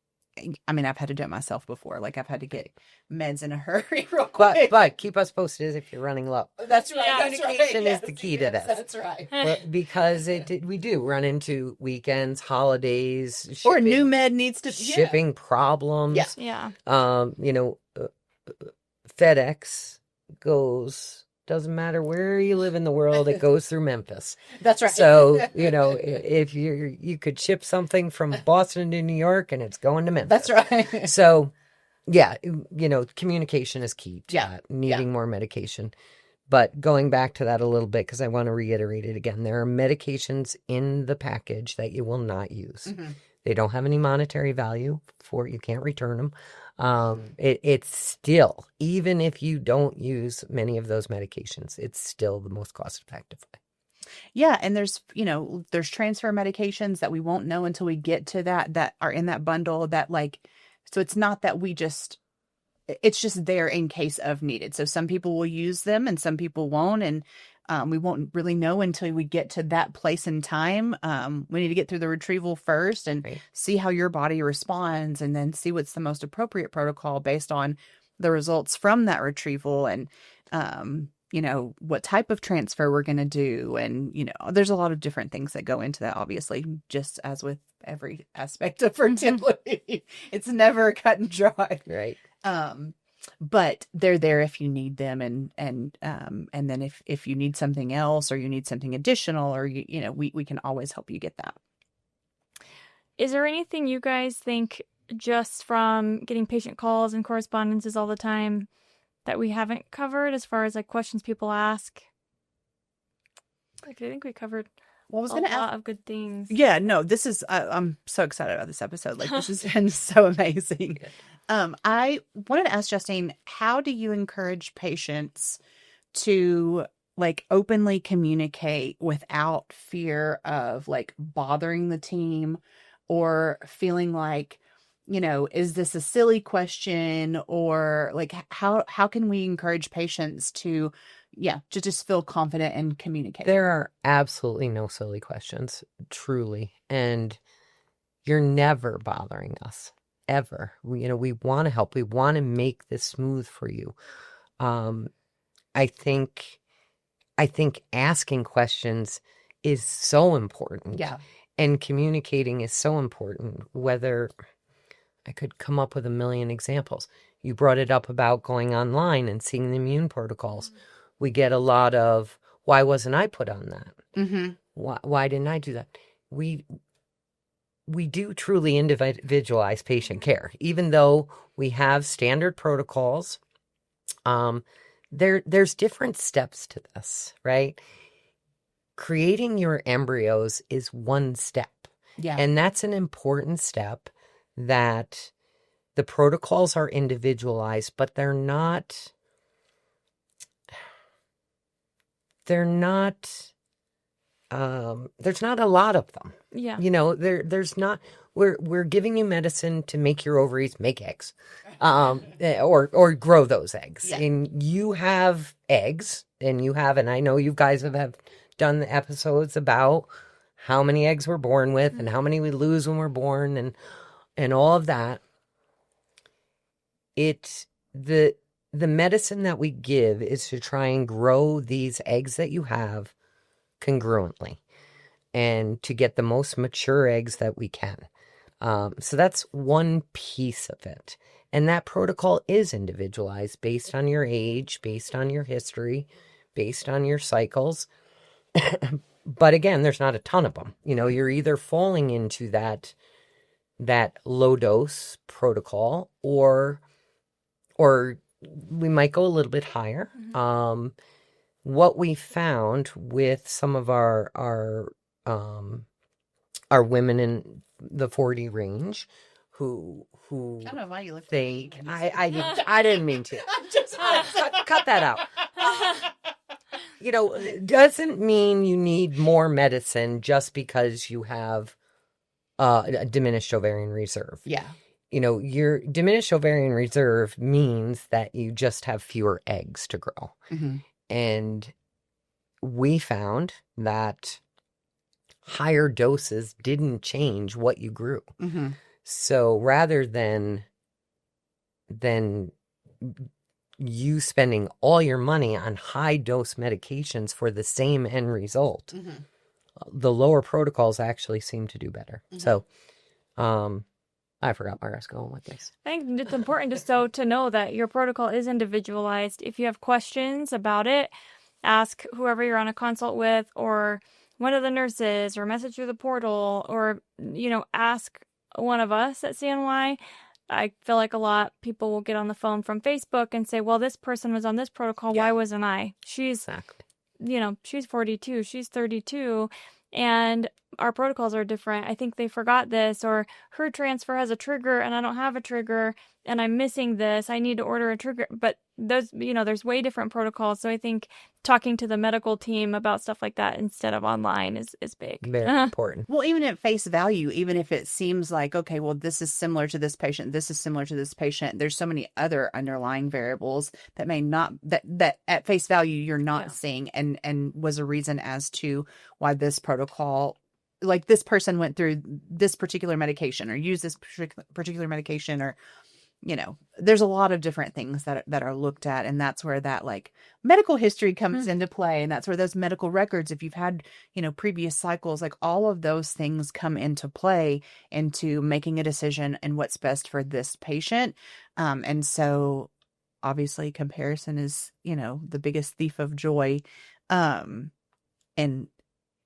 had to do it myself before. I've had to get meds in a hurry real quick. But keep us posted if you're running low. That's right. Yeah. Communication is the key to this. That's right. Well, because we do run into weekends, holidays, or new med needs to shipping problems. Yeah. FedEx doesn't matter where you live in the world, it goes through Memphis. That's right. So, if you could ship something from Boston to New York and it's going to Memphis. That's right. So, yeah, communication is key to that, needing more medication. But going back to that a little bit, because I want to reiterate it again, there are medications in the package that you will not use. Mm-hmm. They don't have any monetary value for you. Can't return them. It's still, even if you don't use many of those medications, it's still the most cost effective way. Yeah. And there's transfer medications that we won't know until we get to that are in that bundle that so it's not that it's just there in case of needed. So some people will use them and some people won't. And we won't really know until we get to that place in time. We need to get through the retrieval first and see how your body responds, and then see what's the most appropriate protocol based on the results from that retrieval, and what type of transfer we're going to do. And, there's a lot of different things that go into that, obviously, just as with every aspect of fertility. It's never cut and dry. Right. But they're there if you need them. And then if you need something else or you need something additional, or, we can always help you get that. Is there anything you guys think, just from getting patient calls and correspondences all the time, that we haven't covered as far as questions people ask? I think we covered a lot of good things. Yeah, no, this is, I'm so excited about this episode. This has been so amazing. I wanted to ask Justine, how do you encourage patients to openly communicate without fear of bothering the team, or feeling is this a silly question, or how can we encourage patients to just feel confident and communicate? There are absolutely no silly questions, truly. And you're never bothering us, ever. We want to help. We want to make this smooth for you. I think asking questions is so important. Yeah. And communicating is so important. Whether I could come up with a million examples. You brought it up about going online and seeing the immune protocols. Mm-hmm. We get a lot of, why wasn't I put on that? Mm-hmm. Why didn't I do that? We do truly individualize patient care, even though we have standard protocols. There's different steps to this, right? Creating your embryos is one step. Yeah. And that's an important step, that the protocols are individualized, but there's not a lot of them. Yeah. There's not, we're giving you medicine to make your ovaries make eggs, or grow those eggs. Yeah. And you have eggs, and I know you guys have done the episodes about how many eggs we're born with, mm-hmm. and how many we lose when we're born, and all of that. The medicine that we give is to try and grow these eggs that you have congruently, and to get the most mature eggs that we can. So that's one piece of it. And that protocol is individualized based on your age, based on your history, based on your cycles. But again, there's not a ton of them. You're either falling into that low dose protocol, or we might go a little bit higher. Mm-hmm. What we found with some of our women in the 40 range who I don't know why you looked think I didn't mean to. Cut that out. Doesn't mean you need more medicine just because you have a diminished ovarian reserve. Yeah. Your diminished ovarian reserve means that you just have fewer eggs to grow. Mm-hmm. And we found that higher doses didn't change what you grew. Mm-hmm. So rather than you spending all your money on high dose medications for the same end result, mm-hmm. the lower protocols actually seem to do better. Mm-hmm. So, I forgot where I was going with this. I think it's important just to know that your protocol is individualized. If you have questions about it, ask whoever you're on a consult with, or one of the nurses, or message through the portal, or, ask one of us at CNY. I feel like a lot people will get on the phone from Facebook and say, well, this person was on this protocol. Why wasn't I? She's, she's 42, she's 32, and our protocols are different. I think they forgot this, or her transfer has a trigger and I don't have a trigger and I'm missing this. I need to order a trigger. But those, there's way different protocols. So I think talking to the medical team about stuff like that instead of online is big. Very important. Well, even at face value, even if it seems like, okay, well, this is similar to this patient, this is similar to this patient, there's so many other underlying variables that may not, that at face value you're not seeing, and was a reason as to why this protocol, like this person went through this particular medication or used this particular medication, or there's a lot of different things that are looked at. And that's where that like medical history comes into play. And that's where those medical records, if you've had, previous cycles, like all of those things come into play into making a decision and what's best for this patient. And so obviously comparison is, the biggest thief of joy. And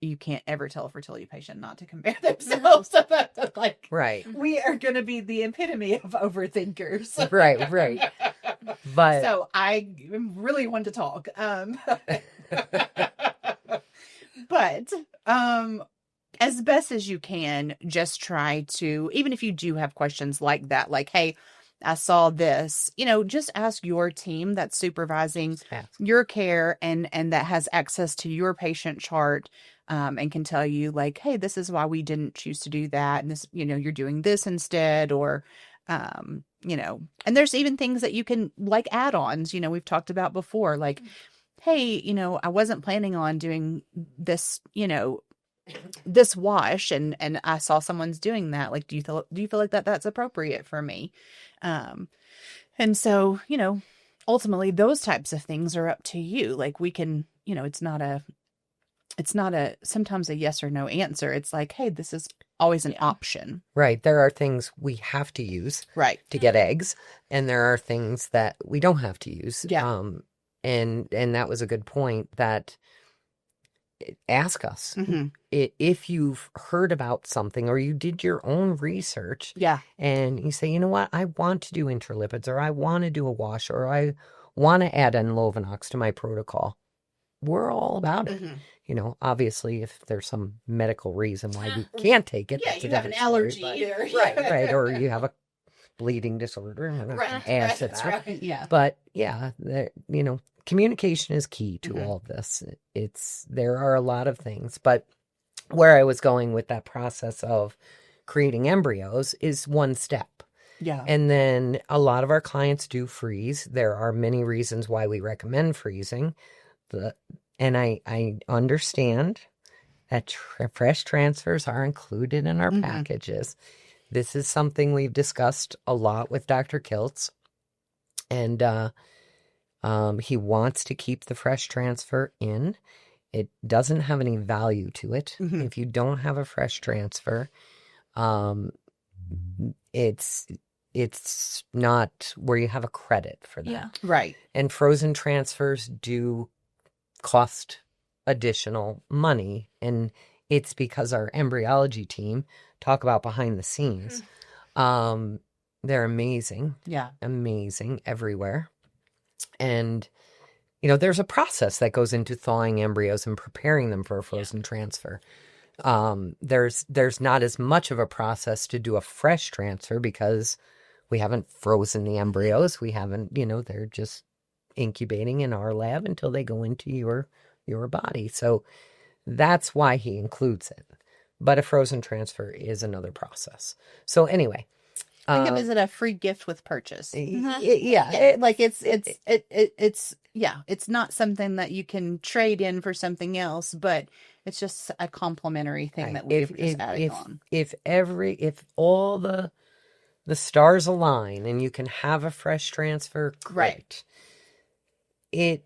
you can't ever tell a fertility patient not to compare themselves. So that's like, we are going to be the epitome of overthinkers. Right. But so I really want to talk. But as best as you can, just try to, even if you do have questions like that, like, hey, I saw this, just ask your team that's supervising your care and that has access to your patient chart, and can tell you like, hey, this is why we didn't choose to do that. And this, you're doing this instead, or, and there's even things that you can like add-ons, we've talked about before, like, hey, I wasn't planning on doing this, this wash and I saw someone's doing that. Like, do you feel like that's appropriate for me? And so, ultimately those types of things are up to you. Like we can, it's not sometimes a yes or no answer. It's like, hey, this is always an option. Right. There are things we have to use to get eggs, and there are things that we don't have to use. Yeah. And that was a good point, that ask us if you've heard about something or you did your own research. Yeah. And you say, you know what, I want to do interlipids, or I want to do a wash, or I want to add Lovenox to my protocol. We're all about it. Obviously, if there's some medical reason why we can't take it, you have an allergy, right, or you have a bleeding disorder, acid, But communication is key to all of this. There are a lot of things, but where I was going with that process of creating embryos is one step. Yeah. And then a lot of our clients do freeze. There are many reasons why we recommend freezing. And I understand that fresh transfers are included in our packages. This is something we've discussed a lot with Dr. Kiltz. And he wants to keep the fresh transfer in. It doesn't have any value to it. If you don't have a fresh transfer, it's not where you have a credit for that. Yeah. Right. And frozen transfers do cost additional money, and it's because our embryology team, talk about behind the scenes, they're amazing. Yeah. Amazing everywhere. And there's a process that goes into thawing embryos and preparing them for a frozen transfer. There's not as much of a process to do a fresh transfer because we haven't frozen the embryos. We haven't, they're just incubating in our lab until they go into your body. So that's why he includes it. But a frozen transfer is another process. So anyway, think of it as a free gift with purchase. It's not something that you can trade in for something else, but it's just a complimentary thing that we're just adding on. If all the stars align and you can have a fresh transfer, great. It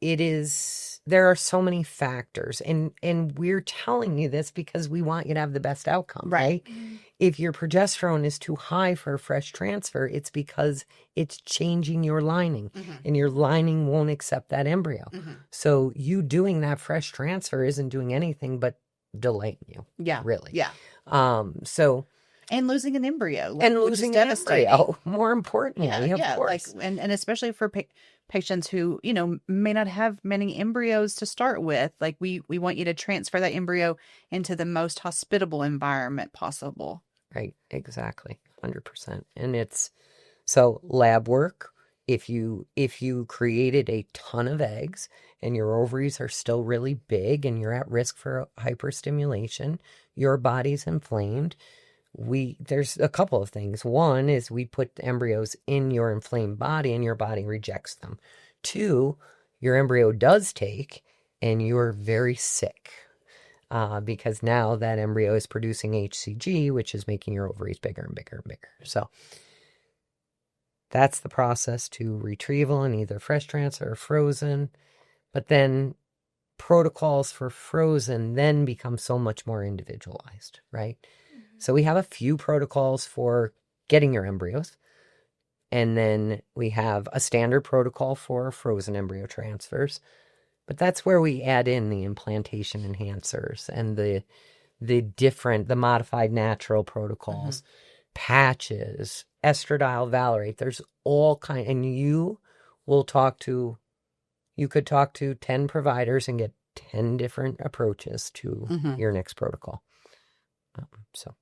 is, there are so many factors, and we're telling you this because we want you to have the best outcome, right? If your progesterone is too high for a fresh transfer, it's because it's changing your lining, and your lining won't accept that embryo. So you doing that fresh transfer isn't doing anything but delaying you. Yeah. Really. Yeah. And losing an embryo. And losing an embryo, more importantly, of course. Like, and especially for patients who, may not have many embryos to start with. Like, we want you to transfer that embryo into the most hospitable environment possible. Right, exactly, 100%. And it's, so lab work, if you created a ton of eggs and your ovaries are still really big and you're at risk for hyperstimulation, your body's inflamed, there's a couple of things. One is we put embryos in your inflamed body and your body rejects them. 2, your embryo does take and you're very sick because now that embryo is producing HCG, which is making your ovaries bigger and bigger and bigger. So that's the process to retrieval and either fresh transfer or frozen. But then protocols for frozen then become so much more individualized, right? So we have a few protocols for getting your embryos. And then we have a standard protocol for frozen embryo transfers. But that's where we add in the implantation enhancers and the modified natural protocols, patches, estradiol valerate. There's all kinds. And you could talk to 10 providers and get 10 different approaches to your next protocol. So.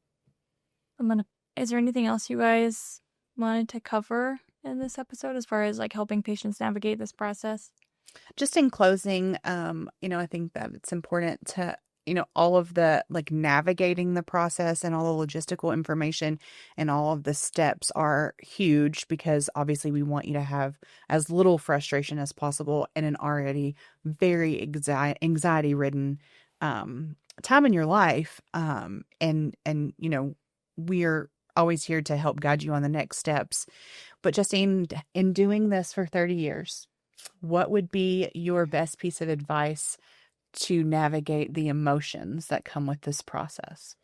Is there anything else you guys wanted to cover in this episode as far as like helping patients navigate this process? Just in closing, I think that it's important to, all of the like navigating the process and all the logistical information and all of the steps are huge because obviously we want you to have as little frustration as possible in an already very anxiety ridden time in your life. And we're always here to help guide you on the next steps. But Justine, in doing this for 30 years, what would be your best piece of advice to navigate the emotions that come with this process?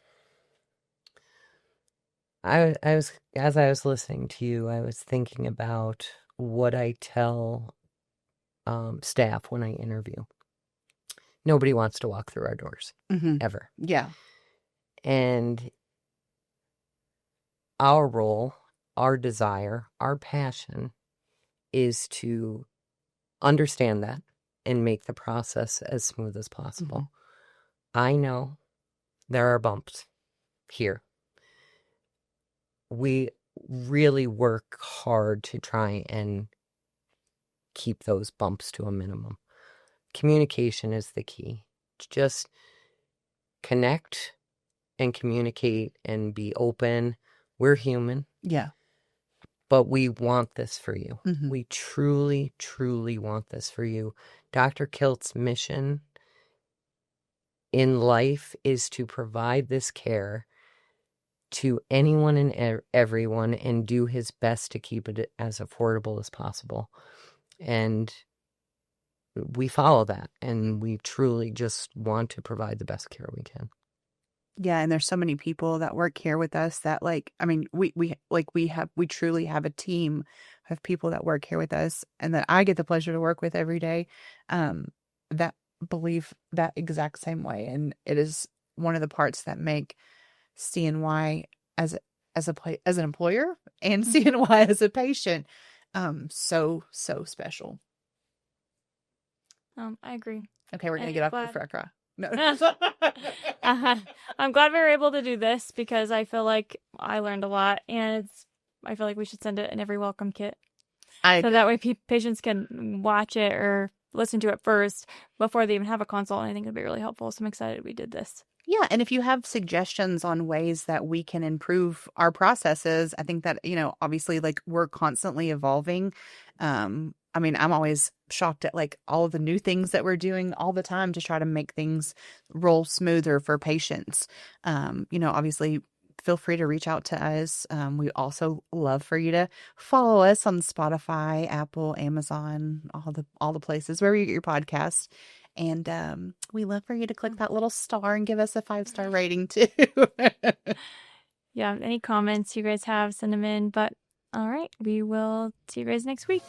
As I was listening to you, I was thinking about what I tell staff when I interview. Nobody wants to walk through our doors, ever. Yeah. And our role, our desire, our passion is to understand that and make the process as smooth as possible. I know there are bumps here. We really work hard to try and keep those bumps to a minimum. Communication is the key. Just connect and communicate and be open. We're human. Yeah. But we want this for you. We truly, truly want this for you. Dr. Kilt's mission in life is to provide this care to anyone and everyone and do his best to keep it as affordable as possible. And we follow that, and we truly just want to provide the best care we can. Yeah, and there's so many people that work here with us that we truly have a team of people that work here with us and that I get the pleasure to work with every day, that believe that exact same way. And it is one of the parts that make CNY as an employer and CNY as a patient so special. I agree. Okay, we're gonna get off the cry. No. I'm glad we were able to do this because I feel like I learned a lot, and I feel like we should send it in every welcome kit. So that way patients can watch it or listen to it first before they even have a consult, and I think it'd be really helpful. So I'm excited we did this. Yeah, and if you have suggestions on ways that we can improve our processes, I think that, obviously, like, we're constantly evolving. I'm always shocked at like all of the new things that we're doing all the time to try to make things roll smoother for patients. Obviously feel free to reach out to us. We also love for you to follow us on Spotify, Apple, Amazon, all the places where you get your podcasts. And we love for you to click that little star and give us a 5-star rating too. Yeah, any comments you guys have, send them in. But all right, we will see you guys next week.